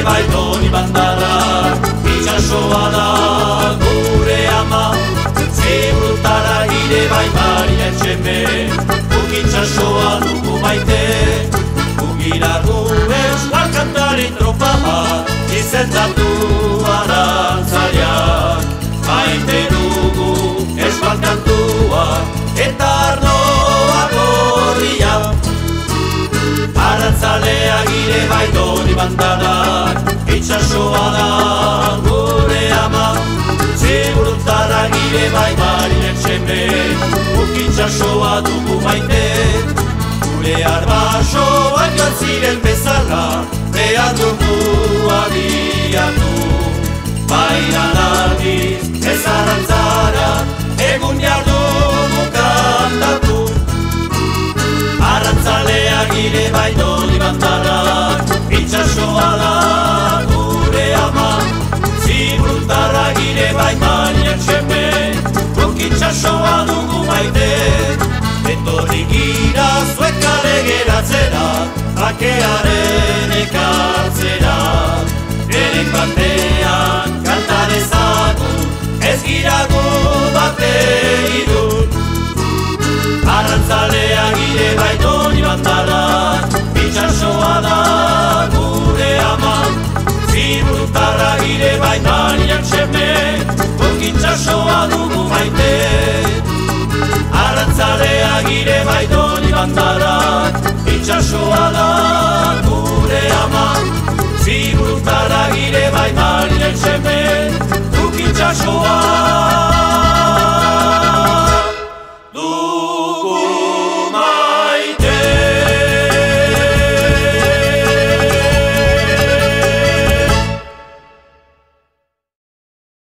bai doni bandarrak, itxasoa da gure ama, ziburutara ire bai marinen txeme, guk itxasoa dugu maite, gugira gu euskal kantari tropa bat, izendatu arantzaleak, maite dugu euskal kantuak, eta arnoa gorria. Arantzaleak ire bai doni bandarak, itxasoa da gure ama, ziburutarak ire bai marinen txeme, guk itxasoa dugu maite, gure arbasoak joan ziren bezala, behar dugu abiatu, baina aldiz ez arantzara, egun jardugu kantatu. Arantzaleak ire bai doni bandarak, itxasoa da gure ama, ziburtarrak ire bai marinen txeme, guk itxasoa dugu maite. Etorri gira zuek kale geratzera, bakearen ekartzera, erek batean kanta dezagun, ez gira gu bate irun. Arantzaleak ire bai doni bandarak, itxasoa da gure ama, ziburtarrak ire bai marinen txeme, guk itxasoa dugu maite. Arantzaleak ire bai doni bandarak, itxasoa da gure ama, ziburtarrak ire bai marinen txeme, guk itxasoa